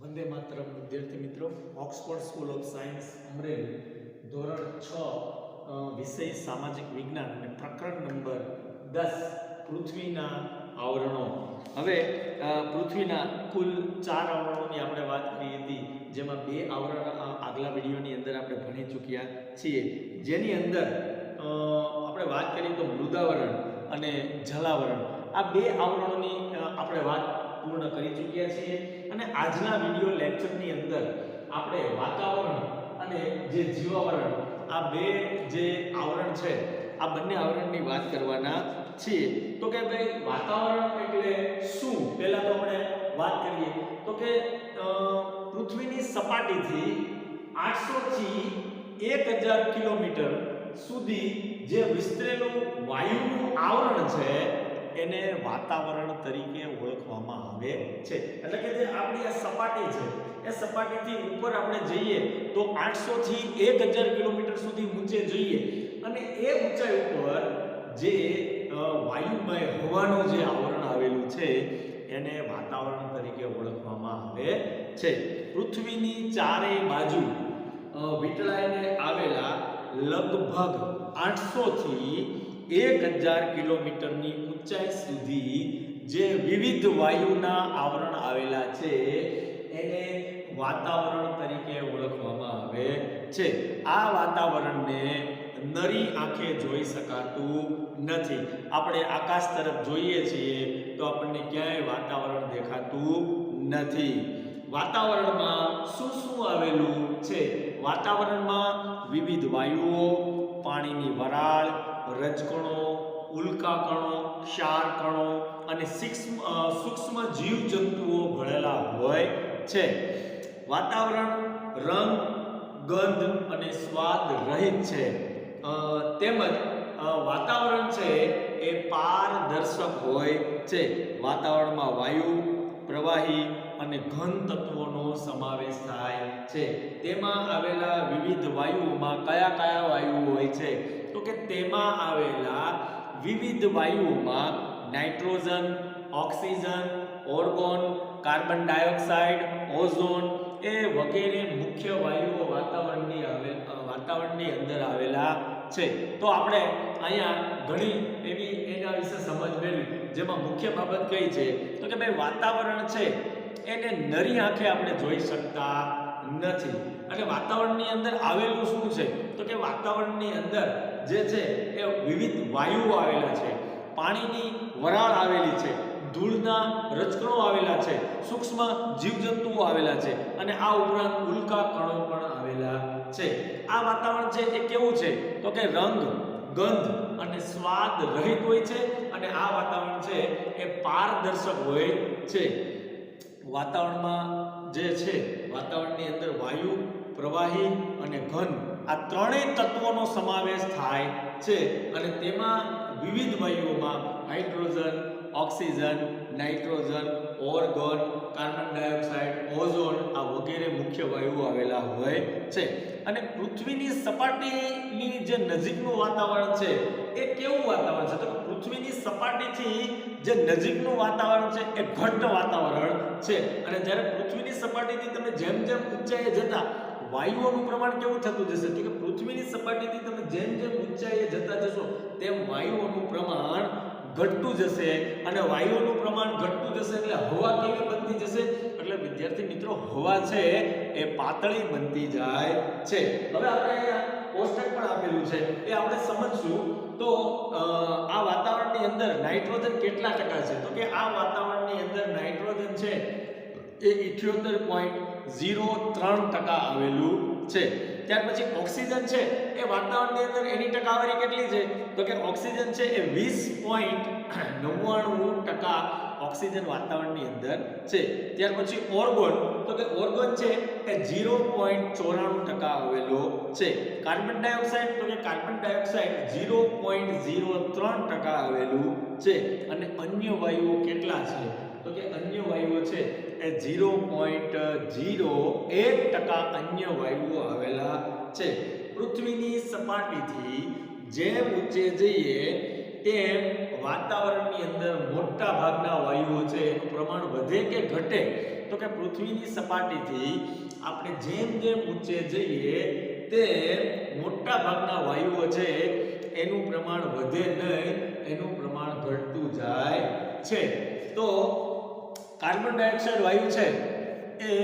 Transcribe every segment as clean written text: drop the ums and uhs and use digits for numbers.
વંદે માતરમ વિદ્યાર્થી મિત્રો, Oxford school of science Amreli ધોરણ 6 વિષય સામાજિક વિજ્ઞાન અને પ્રકરણ નંબર 10 પૃથ્વીના આવરણો. હવે પૃથ્વીના કુલ 4 આવરણોની આપણે વાત કરી હતી, જેમાં 2 આવરણ આગલા વિડીયોની અંદર આપણે ભણી ચૂક્યા છીએ. જેની અંદર આપણે વાત કરીએ તો મૃદાવરણ અને જલાવરણ, આ 2 આવરણોની આપણે વાત પૂર્ણ કરી ચૂક્યા છીએ. અને આજના વિડિયો લેક્ચરની અંદર આપણે વાતાવરણ અને જે જીવાવરણ, આ 2 જે આવરણ છે, આ બંને આવરણની વાત કરવાના છીએ. તો કે ભાઈ વાતાવરણ એટલે શું, પહેલા તો આપણે વાત કરીએ તો કે પૃથ્વીની સપાટીથી 800 થી 1000 કિલોમીટર સુધી જે વિસ્તરેલું વાયુનું આવરણ છે એને વાતાવરણ તરીકે ઓળખવામાં આવે છે. એટલે કે જે આપણી આ સપાટી છે, એ સપાટીથી ઉપર આપણે જઈએ તો 800 થી 1000 કિલોમીટર સુધી ઊંચે જઈએ, અને એ ઊંચાઈ ઉપર જે વાયુમય હવાનું જે આવરણ આવેલું છે એને વાતાવરણ તરીકે ઓળખવામાં આવે છે. પૃથ્વીની ચારે બાજુ વીંટળાઈને આવેલા લગભગ 800 થી 1000 કિલોમીટરની ઊંચાઈ સુધી જે વિવિધ વાયુના આવરણ આવેલા છે એને વાતાવરણ તરીકે ઓળખવામાં આવે છે. આ વાતાવરણને નરી આંખે જોઈ શકાતું નથી. આપણે આકાશ તરફ જોઈએ છીએ તો આપણને ક્યાંય વાતાવરણ દેખાતું નથી. વાતાવરણમાં શું શું આવેલું છે? વાતાવરણમાં વિવિધ વાયુઓ, પાણીની વરાળ, રજકણો, ઉલ્કાકણો, ક્ષારકણો અને સૂક્ષ્મ જીવજંતુઓ ભળેલા હોય છે. વાતાવરણ રંગ, ગંધ અને સ્વાદ રહિત છે. તેમજ વાતાવરણ છે એ પારદર્શક હોય છે. વાતાવરણમાં વાયુ, પ્રવાહી અને ઘન તત્વોનો સમાવેશ થાય છે. તેમાં આવેલા વિવિધ વાયુઓમાં કયા કયા વાયુઓ હોય છે? તો કે તેમાં આવેલા વિવિધ વાયુઓમાં nitrogen, oxygen, argon, carbon dioxide, ozone એ વગેરે મુખ્ય વાયુઓ વાતાવરણની અંદર આવેલા છે. તો આપણે અહીંયા ઘણી એવી એના વિશે સમજ મેળવી, જેમાં મુખ્ય બાબત કઈ છે તો કે ભાઈ વાતાવરણ છે એને નરી આંખે આપણે જોઈ શકતા નથી. અને વાતાવરણની અંદર આવેલું શું છે તો કે વાતાવરણની અંદર જે છે એ વિવિધ વાયુઓ આવેલા છે, પાણીની વરાળ આવેલી છે, ધૂળના રજકણો આવેલા છે, સૂક્ષ્મ જીવજંતુઓ આવેલા છે, અને આ ઉપરાંત ઉલ્કા કણો પણ આવેલા છે. આ વાતાવરણ છે એ કેવું છે તો કે રંગ, ગંધ અને સ્વાદ રહિત હોય છે, અને આ વાતાવરણ છે એ પારદર્શક હોય છે. વાતાવરણમાં જે છે, વાતાવરણની અંદર વાયુ, પ્રવાહી અને ઘન આ ત્રણેય તત્વોનો સમાવેશ થાય છે. અને તેમાં વિવિધ વાયુઓમાં hydrogen, oxygen, nitrogen, argon, carbon dioxide, ozone આ વગેરે મુખ્ય વાયુઓ આવેલા હોય છે. અને પૃથ્વીની સપાટીની જે નજીકનું વાતાવરણ છે એ કેવું વાતાવરણ છે તો પૃથ્વીની સપાટીથી જે નજીકનું વાતાવરણ છે એ ઘટ્ટ વાતાવરણ છે. અને જ્યારે પૃથ્વીની સપાટીથી તમે જેમ જેમ ઊંચાઈએ જતા વાયુઓનું પ્રમાણ કેવું થતું જશે તો કે પૃથ્વીની સપાટીથી તમે જેમ જેમ ઊંચાઈએ જતા જશો તેમ વાયુઓનું પ્રમાણ ઘટતું જશે. અને વાયુઓનું પ્રમાણ ઘટતું જશે એટલે હવા કેવી બનતી જશે? એટલે વિદ્યાર્થી મિત્રો, હવા છે એ પાતળી બનતી જાય છે. હવે આપણે અહીંયા કોષ્ટક પણ આપેલું છે, એ આપણે સમજશું. તો આ વાતાવરણની અંદર નાઇટ્રોજન કેટલા ટકા છે તો કે આ વાતાવરણની અંદર નાઇટ્રોજન છે એ 78.03% આવેલું છે. ત્યાર પછી ઓક્સિજન છે એ વાતાવરણની અંદર એની ટકાવારી કેટલી છે તો કે ઓક્સિજન છે એ 20.99% ઓક્સિજન વાતાવરણની અંદર છે. ત્યાર પછી ઓર્ગોન, તો કે ઓર્ગોન છે એ 0.94% આવેલો છે. કાર્બન ડાયોક્સાઇડ, તો કે કાર્બન ડાયોક્સાઇડ 0.03% આવેલું છે. અને અન્ય વાયુઓ કેટલા છે તો કે અન્ય વાયુઓ છે એ 0.01% અન્ય વાયુઓ આવેલા છે. પૃથ્વીની સપાટીથી જેમ ઊંચે જઈએ તેમ વાતાવરણની અંદર મોટા ભાગના વાયુઓ છે એનું પ્રમાણ વધે કે ઘટે તો કે પૃથ્વીની સપાટીથી આપણે જેમ જેમ ઊંચે જઈએ તે મોટા ભાગના વાયુઓ છે એનું પ્રમાણ વધે નહીં, એનું પ્રમાણ ઘટતું જાય છે. તો કાર્બન ડાયોક્સાઇડ વાયુ છે એ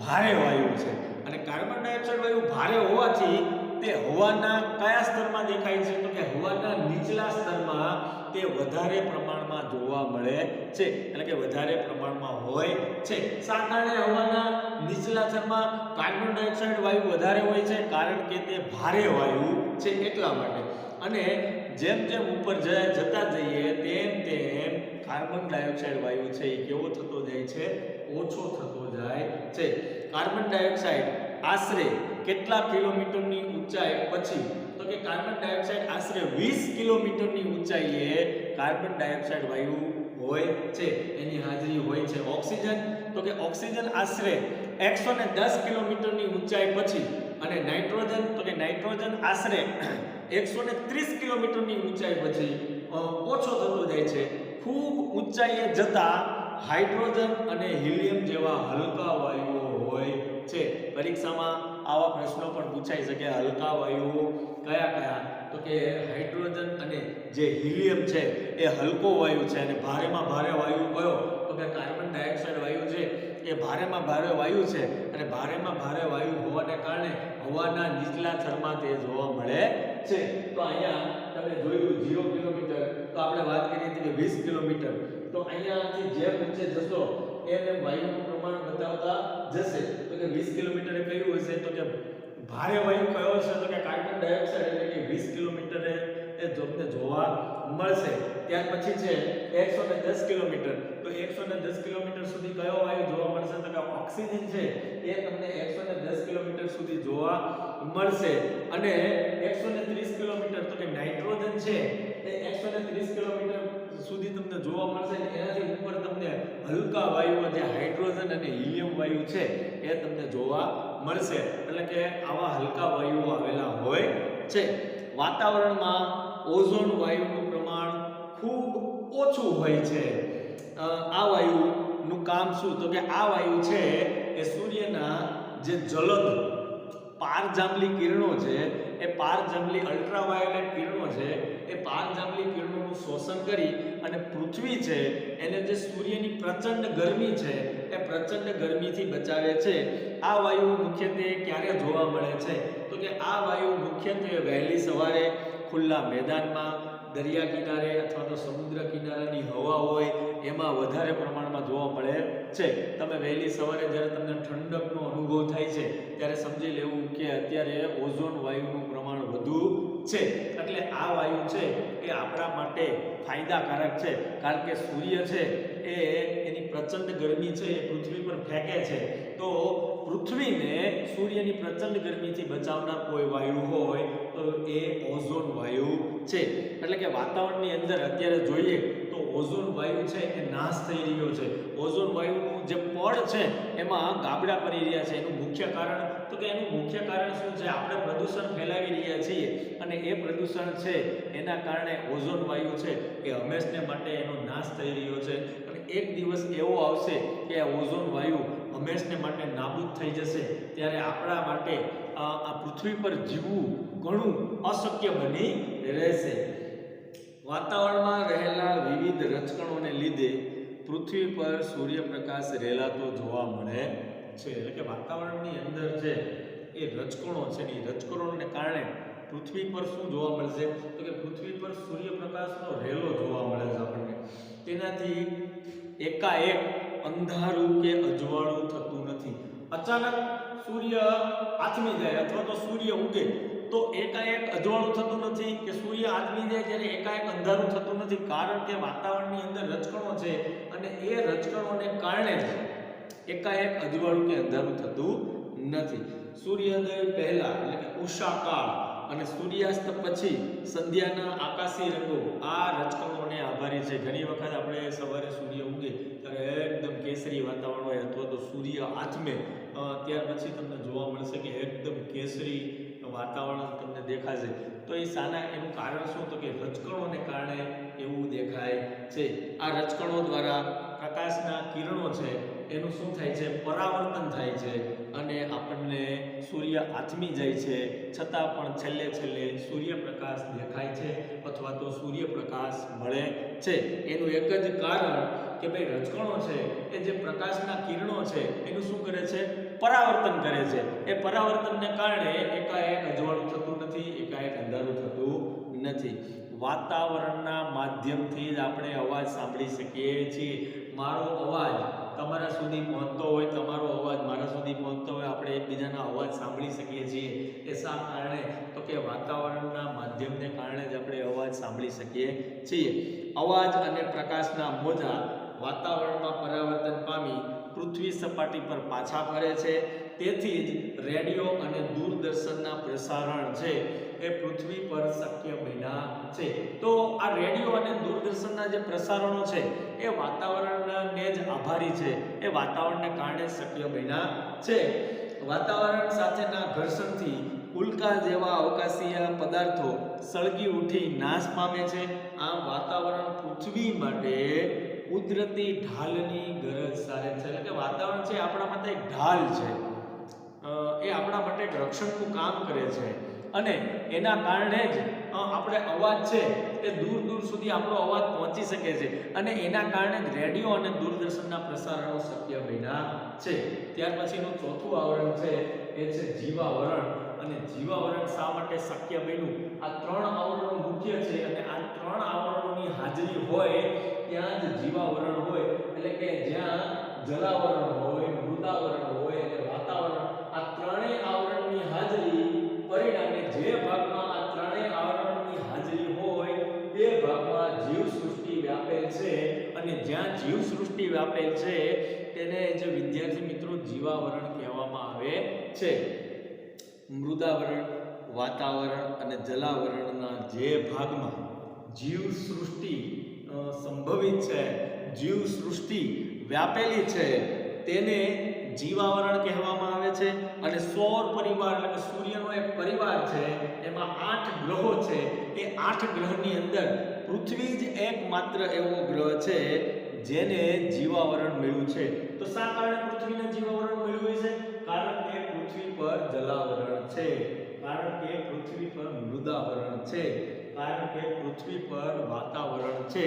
ભારે વાયુ છે અને કાર્બન ડાયોક્સાઇડ વાયુ ભારે હોવાથી તે હવાના કયા સ્તરમાં દેખાય છે? તો કે હવાના નીચલા સ્તરમાં તે વધારે પ્રમાણમાં જોવા મળે છે, એટલે કે વધારે પ્રમાણમાં હોય છે. શા કારણે હવાના નીચલા સ્તરમાં કાર્બન ડાયોક્સાઇડ વાયુ વધારે હોય છે? કારણ કે તે ભારે વાયુ છે એટલા માટે. અને જેમ જેમ ઉપર જતા જઈએ તેમ તેમ કાર્બન ડાયોક્સાઇડ વાયુ છે એ કેવો થતો જાય છે? ઓછો થતો જાય છે. કાર્બન ડાયોક્સાઇડ આશરે કેટલા કિલોમીટરની ઊંચાઈ પછી? તો કે કાર્બન ડાયોક્સાઇડ આશરે 20 કિલોમીટરની ઊંચાઈએ કાર્બન ડાયોક્સાઇડ વાયુ હોય છે, એની હાજરી હોય છે. ઓક્સિજન, તો કે ઓક્સિજન આશરે 110 કિલોમીટરની ઊંચાઈ પછી, અને નાઇટ્રોજન, તો કે નાઇટ્રોજન આશરે 130 કિલોમીટરની ઊંચાઈ પછી ઓછો થતો જાય છે. ખૂબ ઊંચાઈએ જતા હાઇડ્રોજન અને હિલિયમ જેવા હલકા વાયુઓ હોય છે. પરીક્ષામાં આવા પ્રશ્નો પણ પૂછાઈ શકે. હલકા વાયુઓ કયા કયા? તો કે હાઇડ્રોજન અને જે હિલિયમ છે એ હલકો વાયુ છે. અને ભારેમાં ભારે વાયુ કયો? તો કે કાર્બન ડાયોક્સાઇડ વાયુ છે એ ભારેમાં ભારે વાયુ છે. અને ભારેમાં ભારે વાયુ હોવાને કારણે હવાના નીચલા સ્તરમાં તે જોવા મળે છે. તો અહીંયા તમે જોયું 0 કિલોમીટર, તો આપણે વાત કરી હતી કે 20 કિલોમીટર. તો અહીંયાથી જેમ નીચે જશો એમ વાયુનું પ્રમાણ બતાવતા જશે. તો કે 20 કિલોમીટરે કયું હશે? તો કે ભારે વાયુ કયો હશે? તો કે કાર્બન ડાયોક્સાઇડ, એટલે કે 20 કિલોમીટરે એ તમને જોવા મળશે. ત્યાર પછી છે 110 કિલોમીટર. તો 110 કિલોમીટર સુધી કયો વાયુ જોવા મળશે? તો કે ઓક્સિજન છે એ તમને 110 કિલોમીટર સુધી જોવા મળશે. અને 130 કિલોમીટર, તો કે નાઇટ્રોજન છે એ 130 કિલોમીટર સુધી તમને જોવા મળશે. એનાથી ઉપર તમને હલકા વાયુઓ જે હાઇડ્રોજન અને હિલિયમ વાયુ છે એ તમને જોવા મળશે. એટલે કે આવા હલકા વાયુઓ આવેલા હોય છે. વાતાવરણમાં ઓઝોન વાયુનું પ્રમાણ ખૂબ ઓછું હોય છે. આ વાયુનું કામ શું? તો કે આ વાયુ છે એ સૂર્યના જે જલદ પારજાંબલી કિરણો છે એ પારજાંબલી અલ્ટ્રાવાયોલેટ કિરણો છે એ પારજાંબલી કિરણોનું શોષણ કરી અને પૃથ્વી છે એને જે સૂર્યની પ્રચંડ ગરમી છે એ પ્રચંડ ગરમીથી બચાવે છે. આ વાયુ મુખ્યત્વે ક્યારે જોવા મળે છે? તો કે આ વાયુ મુખ્યત્વે વહેલી સવારે ખુલ્લા મેદાનમાં, દરિયા કિનારે અથવા તો સમુદ્ર કિનારાની હવા હોય એમાં વધારે પ્રમાણમાં જોવા મળે છે. તમે વહેલી સવારે જ્યારે તમને ઠંડકનો અનુભવ થાય છે ત્યારે સમજી લેવું કે અત્યારે ઓઝોન વાયુનું પ્રમાણ વધુ છે. એટલે આ વાયુ છે એ આપણા માટે ફાયદાકારક છે. કારણ કે સૂર્ય છે એ એની પ્રચંડ ગરમી છે એ પૃથ્વી પર ફેંકે છે. તો પૃથ્વીને સૂર્યની પ્રચંડ ગરમીથી બચાવનાર કોઈ વાયુ હોય તો એ ઓઝોન વાયુ છે. એટલે કે વાતાવરણની અંદર અત્યારે જોઈએ તો ઓઝોન વાયુ છે એ નાશ થઈ રહ્યો છે. ઓઝોન વાયુનું જે પડ છે એમાં ગાબડા પડી રહ્યા છે. એનું મુખ્ય કારણ, તો કે એનું મુખ્ય કારણ શું છે? આપણે પ્રદૂષણ ફેલાવી રહ્યા છીએ અને એ પ્રદૂષણ છે એના કારણે ઓઝોન વાયુ છે એ હંમેશને માટે એનો નાશ થઈ રહ્યો છે. અને એક દિવસ એવો આવશે કે આ ઓઝોન વાયુ હંમેશને માટે નાબૂદ થઈ જશે. ત્યારે આપણા માટે આ પૃથ્વી પર જીવવું ઘણું અશક્ય બની રહેશે. વાતાવરણમાં રહેલા વિવિધ રજકણોને લીધે પૃથ્વી પર સૂર્યપ્રકાશ રેલાતો જોવા મળે છે. એટલે કે વાતાવરણની અંદર જે એ રજકણો છે એ રજકણોને કારણે પૃથ્વી પર શું જોવા મળશે? તો કે પૃથ્વી પર સૂર્યપ્રકાશનો રેલો જોવા મળે છે આપણને. તેનાથી એકાએક અંધારું કે અજવાળું થતું નથી. અચાનક સૂર્ય આથમી જાય અથવા તો સૂર્ય ઉગે તો એકાએક અજવાળું થતું નથી કે સૂર્ય આથમી જાય ત્યારે એકાએક અંધારું થતું નથી. કારણ કે વાતાવરણની અંદર રજકણો છે અને એ રજકણોને કારણે એકાએક અજવાળું કે અંધારું થતું નથી. સૂર્યોદય પહેલા એટલે કે ઉષાકાળ અને સૂર્યાસ્ત પછી સંધ્યાના આકાશી રંગો આ રજકણોને આભારી છે. ઘણી વખત આપણે સવારે સૂર્ય ઉગે ત્યારે એકદમ કેસરી વાતાવરણ હોય અથવા તો સૂર્ય આથમે ત્યાર પછી તમને જોવા મળશે કે એકદમ કેસરી વાતાવરણ તમને દેખાશે. તો એ સાના એનું કારણ શું? તો કે રજકણોને કારણે એવું દેખાય છે. આ રજકણો દ્વારા પ્રકાશના કિરણો છે એનું શું થાય છે, પરાવર્તન થાય છે અને આપણને સૂર્ય આથમી જાય છે, છતાં પણ છેલ્લે છેલ્લે સૂર્યપ્રકાશ દેખાય છે અથવા તો સૂર્યપ્રકાશ મળે છે. એનું એક જ કારણ કે ભાઈ રજકણો છે એ જે પ્રકાશના કિરણો છે એનું શું કરે છે, પરાવર્તન કરે છે. એ પરાવર્તનને કારણે એકાએક અજવાળું થતું નથી, એકાએક અંધારું થતું નથી. વાતાવરણના માધ્યમથી જ આપણે અવાજ સાંભળી શકીએ છીએ. મારો અવાજ તમારા સુધી પહોંચતો હોય, તમારો અવાજ મારા સુધી પહોંચતો હોય, આપણે એકબીજાના અવાજ સાંભળી શકીએ છીએ. એ શા કારણે? તો કે વાતાવરણના માધ્યમને કારણે જ આપણે અવાજ સાંભળી શકીએ છીએ. અવાજ અને પ્રકાશના મોજા વાતાવરણમાં પરાવર્તન પામી પૃથ્વી સપાટી પર પાછા ફરે છે. તેથી જ રેડિયો અને દૂરદર્શનના પ્રસારણ છે એ પૃથ્વી પર શક્ય બન્યા છે. તો આ રેડિયો અને દૂરદર્શનના જે પ્રસારણો છે એ વાતાવરણને જ આભારી છે, એ વાતાવરણને કારણે શક્ય બન્યા છે. વાતાવરણ સાથેના ઘર્ષણથી ઉલ્કા જેવા અવકાશીય પદાર્થો સળગી ઉઠી નાશ પામે છે. આમ વાતાવરણ પૃથ્વી માટે કુદરતી ઢાલની ગરજ સારે છે. એટલે કે વાતાવરણ છે આપણા માટે એક ઢાલ છે, એ આપણા માટે એક રક્ષણનું કામ કરે છે અને એના કારણે જ આપણે અવાજ છે એ દૂર દૂર સુધી આપણો અવાજ પહોંચી શકે છે અને એના કારણે જ રેડિયો અને દૂરદર્શનના પ્રસારણો શક્ય બન્યા છે. ત્યાર પછીનું ચોથું આવરણ છે એ છે જીવાવરણ. અને જીવાવરણ શા માટે શક્ય બન્યું? આ ત્રણ આવરણો મુખ્ય છે અને આ ત્રણ આવરણોની હાજરી હોય ત્યાં જ જીવાવરણ હોય. એટલે કે જ્યાં જલાવરણ હોય, મૃદાવરણ હોય અને વાતાવરણ, આ ત્રણેય આવરણની હાજરી પરિણામે જે ભાગમાં આ ત્રણેય આવરણની હાજરી હોય તે ભાગમાં જીવસૃષ્ટિ વ્યાપેલ છે અને જ્યાં જીવસૃષ્ટિ વ્યાપેલ છે તેને જે વિદ્યાર્થી મિત્રો જીવાવરણ કહેવામાં આવે છે. મૃદાવરણ, વાતાવરણ અને જલાવરણના જે ભાગમાં જીવસૃષ્ટિ સંભવિત છે, જીવસૃષ્ટિ વ્યાપેલી છે તેને જીવાવરણ કહેવામાં આવે છે. અને સૌર પરિવાર એટલે કે સૂર્યનો એક પરિવાર છે, એમાં 8 ગ્રહો છે. એ 8 ગ્રહની અંદર પૃથ્વી જ એકમાત્ર એવો ગ્રહ છે જેને જીવાવરણ મળ્યું છે. તો શા કારણે પૃથ્વીને જીવાવરણ મળ્યું છે? કારણ કે પૃથ્વી પર જલાવરણ છે, કારણ કે પૃથ્વી પર મૃદાવરણ છે, કારણ કે પૃથ્વી પર વાતાવરણ છે.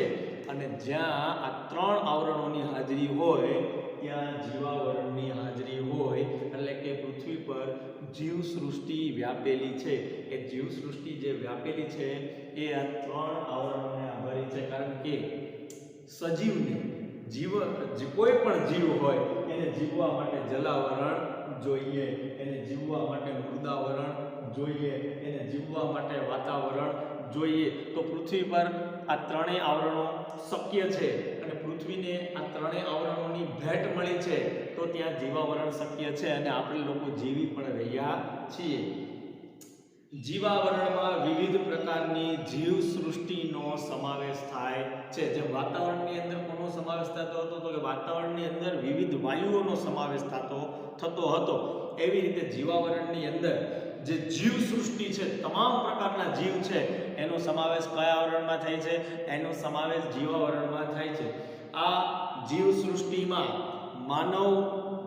અને જ્યાં આ ત્રણ આવરણોની હાજરી હોય ત્યાં જીવાવરણની હાજરી હોય. એટલે કે પૃથ્વી પર જીવસૃષ્ટિ વ્યાપેલી છે. એ જીવસૃષ્ટિ જે વ્યાપેલી છે એ આ ત્રણ આવરણોને આભારી છે. કારણ કે સજીવને કોઈ પણ જીવ હોય એને જીવવા માટે જલાવરણ જોઈએ, એને જીવવા માટે મૃદાવરણ જોઈએ, એને જીવવા માટે વાતાવરણ જોઈએ. તો પૃથ્વી પર આ ત્રણેય આવરણો શક્ય છે અને પૃથ્વીને આ ત્રણેય આવરણોની ભેટ મળી છે તો ત્યાં જીવાવરણ શક્ય છે અને આપણે લોકો જીવી પણ રહ્યા છીએ. જીવાવરણમાં વિવિધ પ્રકારની જીવસૃષ્ટિનો સમાવેશ થાય છે. જેમ વાતાવરણની અંદર કોનો સમાવેશ થતો હતો? તો કે વાતાવરણની અંદર વિવિધ વાયુઓનો સમાવેશ થતો હતો. એવી રીતે જીવાવરણની અંદર જે જીવસૃષ્ટિ છે, તમામ પ્રકારના જીવ છે, એનો સમાવેશ કયા આવરણમાં થાય છે? એનો સમાવેશ જીવાવરણમાં થાય છે. આ જીવસૃષ્ટિમાં માનવ,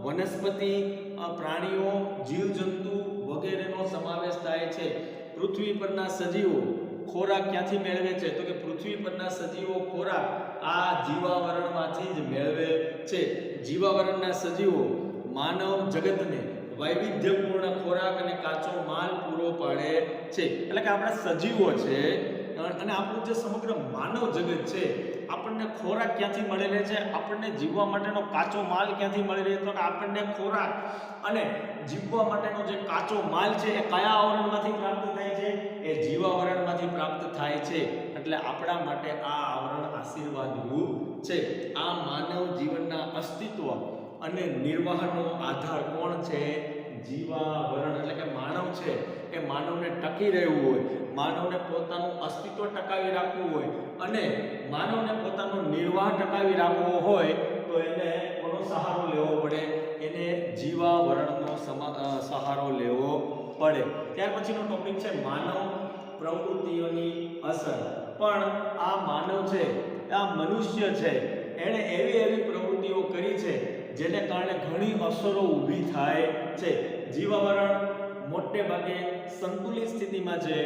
વનસ્પતિ, પ્રાણીઓ, જીવજંતુ વગેરેનો સમાવેશ થાય છે. પૃથ્વી પરના સજીવો ખોરાક ક્યાંથી મેળવે છે? તો કે પૃથ્વી પરના સજીવો ખોરાક આ જીવાવરણમાંથી જ મેળવે છે. જીવાવરણના સજીવો માનવ જગતને વૈવિધ્યપૂર્ણ ખોરાક અને કાચો માલ પૂરો પાડે છે. એટલે કે આપણા સજીવો છે અને આપણું જે સમગ્ર માનવ જગત છે, આપણને ખોરાક ક્યાંથી મળી રહે છે? આપણને જીવવા માટેનો કાચો માલ ક્યાંથી મળી રહે? તો કે આપણને ખોરાક અને જીવવા માટેનો જે કાચો માલ છે એ કયા આવરણમાંથી પ્રાપ્ત થાય છે? એ જીવાવરણમાંથી પ્રાપ્ત થાય છે. એટલે આપણા માટે આ આવરણ આશીર્વાદરૂપ છે. આ માનવ જીવનના અસ્તિત્વ અને નિર્વાહનો આધાર કોણ છે? જીવાવરણ. એટલે કે માનવ છે એ માનવને ટકી રહેવું હોય, માનવને પોતાનું અસ્તિત્વ ટકાવી રાખવું હોય અને માનવને પોતાનો નિર્વાહ ટકાવી રાખવો હોય તો એને કોનો સહારો લેવો પડે? એને જીવાવરણનો સહારો લેવો પડે. ત્યાર પછીનો ટોપિક છે માનવ પ્રવૃત્તિઓની અસર. પણ આ માનવ છે, આ મનુષ્ય છે, એણે એવી પ્રવૃત્તિઓ કરી છે જેને કારણે ઘણી અસરો ઊભી થાય છે. જીવાવરણ મોટે ભાગે સંતુલિત સ્થિતિમાં છે,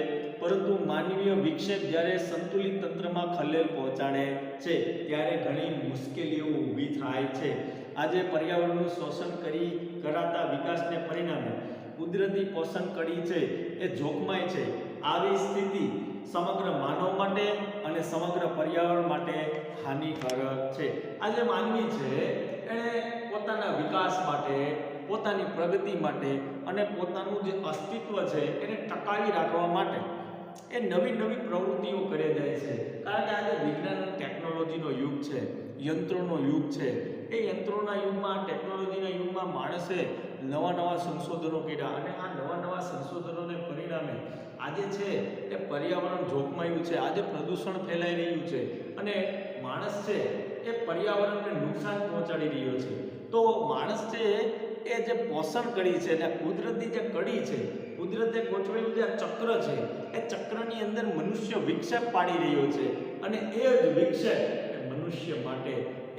પરંતુ માનવીય વિક્ષેપ જ્યારે સંતુલિત તંત્રમાં ખલેલ પહોંચાડે છે ત્યારે ઘણી મુશ્કેલીઓ ઊભી થાય છે. આજે પર્યાવરણનું શોષણ કરાતા વિકાસને પરિણામે કુદરતી પોષણ કડી છે એ જોખમાય છે. આવી સ્થિતિ સમગ્ર માનવ માટે અને સમગ્ર પર્યાવરણ માટે હાનિકારક છે. આજે માનવી છે એણે પોતાના વિકાસ માટે, પોતાની પ્રગતિ માટે અને પોતાનું જે અસ્તિત્વ છે એને ટકાવી રાખવા માટે એ નવી નવી પ્રવૃત્તિઓ કરે જાય છે. કારણ કે આજે વિજ્ઞાન અને ટેકનોલોજીનો યુગ છે, યંત્રોનો યુગ છે. એ યંત્રોના યુગમાં, ટેકનોલોજીના યુગમાં માણસે નવા સંશોધનો કર્યા અને આ નવા સંશોધનોને પરિણામે આજે છે એ પર્યાવરણ જોખમાયું છે. આજે પ્રદૂષણ ફેલાઈ રહ્યું છે અને માણસ છે એ પર્યાવરણને નુકસાન પહોંચાડી રહ્યો છે. તો માણસ છે એ જે પોષણ કડી છે અને કુદરતી જે કડી છે, કુદરતે ગોઠવેલું જે ચક્ર છે એ ચક્રની અંદર મનુષ્ય વિક્ષેપ પાડી રહ્યો છે અને એ જ વિક્ષેપ એ મનુષ્ય માટે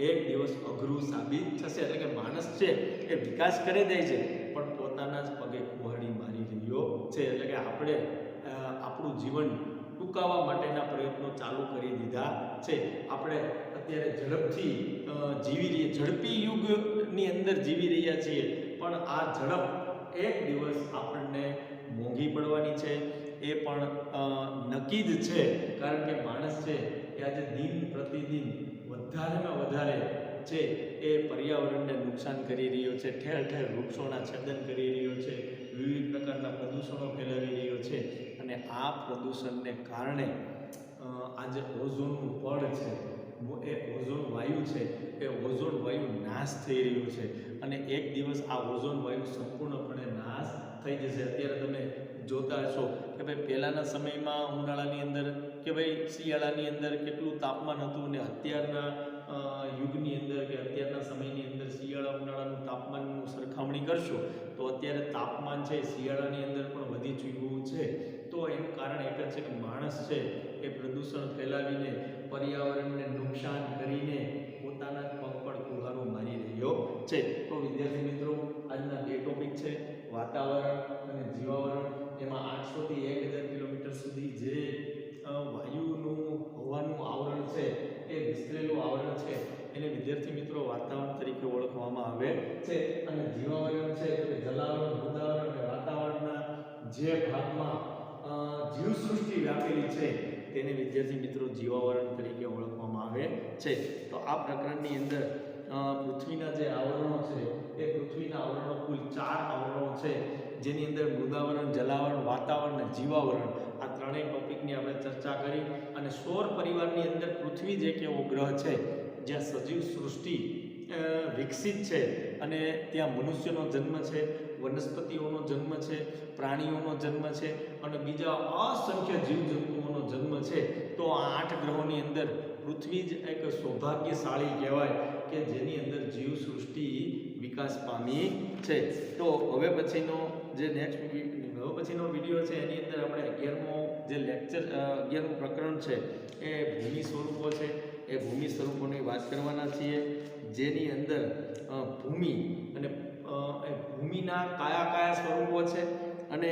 એક દિવસ અઘરું સાબિત થશે. એટલે કે માણસ છે એ વિકાસ કરી દે છે પણ પોતાના જ પગે કુહાડી મારી રહ્યો છે. એટલે કે આપણે આપણું જીવન ટૂંકાવવા માટેના પ્રયત્નો ચાલુ કરી દીધા છે. આપણે અત્યારે ઝડપી યુગની અંદર જીવી રહ્યા છીએ, પણ આ ઝડપ એક દિવસ આપણને મોંઘી પડવાની છે. એ પણ નક્કી જ છે. કારણ કે માણસ છે એ આજે દિન પ્રતિદિન વધારેમાં વધારે છે એ પર્યાવરણને નુકસાન કરી રહ્યો છે. ઠેર ઠેર વૃક્ષોના છેદન કરી રહ્યો છે, વિવિધ પ્રકારના પ્રદૂષણો ફેલાવી રહ્યો છે અને આ પ્રદૂષણને કારણે આજે ઓઝોનનું પડ છે, એ ઓઝોન વાયુ છે, એ ઓઝોન વાયુ નાશ થઈ રહ્યો છે અને એક દિવસ આ ઓઝોન વાયુ સંપૂર્ણપણે નાશ થઈ જશે. અત્યારે તમે જોતા હશો કે ભાઈ પહેલાંના સમયમાં ઉનાળાની અંદર કે ભાઈ શિયાળાની અંદર કેટલું તાપમાન હતું અને અત્યારના યુગની અંદર કે અત્યારના સમયની અંદર શિયાળા ઉનાળાનું તાપમાનનું સરખામણી કરશો તો અત્યારે તાપમાન છે શિયાળાની અંદર પણ વધી ચૂક્યું છે. તો એનું કારણ એક જ છે કે માણસ છે એ પ્રદૂષણ ફેલાવીને, પર્યાવરણને નુકસાન કરીને પોતાના પગ પર કુહારો મારી રહ્યો છે. તો વિદ્યાર્થી મિત્રો, આજના બે ટોપિક છે, વાતાવરણ અને જીવાવરણ. એમાં 800 થી 1000 કિલોમીટર સુધી જે વાયુનું, હવાનું આવરણ છે એ વિસ્તરેલું આવરણ છે એને વિદ્યાર્થી મિત્રો વાતાવરણ તરીકે ઓળખવામાં આવે છે. અને જીવાવરણ છે એટલે જલાવરણ, મૃદાવરણ અને વાતાવરણના જે ભાગમાં જીવસૃષ્ટિ વ્યાપેલી છે તેને વિદ્યાર્થી મિત્રો જીવાવરણ તરીકે ઓળખવામાં આવે છે. તો આ પ્રકરણની અંદર પૃથ્વીના જે આવરણો છે એ પૃથ્વીના આવરણો કુલ 4 આવરણો છે, જેની અંદર મૃદાવરણ, જલાવરણ, વાતાવરણ અને જીવાવરણ આ ત્રણેય ટોપિકની આપણે ચર્ચા કરી. અને સૌર પરિવારની અંદર પૃથ્વી જે એક એવો ગ્રહ છે જ્યાં સજીવ સૃષ્ટિ વિકસિત છે અને ત્યાં મનુષ્યનો જન્મ છે, વનસ્પતિઓનો જન્મ છે, પ્રાણીઓનો જન્મ છે અને બીજા અસંખ્ય જીવજંતુઓનો જન્મ છે. તો આ 8 ગ્રહોની અંદર પૃથ્વી જ એક સૌભાગ્યશાળી કહેવાય કે જેની અંદર જીવસૃષ્ટિ વિકાસ પામી છે. તો હવે પછીનો વિડીયો છે એની અંદર આપણે 11મું પ્રકરણ છે એ ભૂમિ સ્વરૂપો છે. એ ભૂમિ સ્વરૂપોની વાત કરવાના છીએ, જેની અંદર ભૂમિ અને ભૂમિના કયા સ્વરૂપો છે અને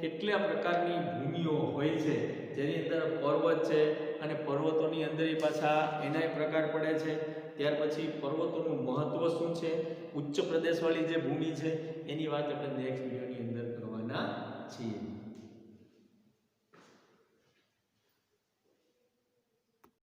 કેટલા પ્રકારની ભૂમિઓ હોય છે, જેની અંદર પર્વત છે અને પર્વતોની અંદર પાછા એનાય પ્રકાર પડે છે. ત્યાર પછી પર્વતોનું મહત્વ શું છે, ઉચ્ચ પ્રદેશવાળી જે ભૂમિ છે એની વાત આપણે નેક્સ્ટ વિડીયોની અંદર કરવાના છીએ.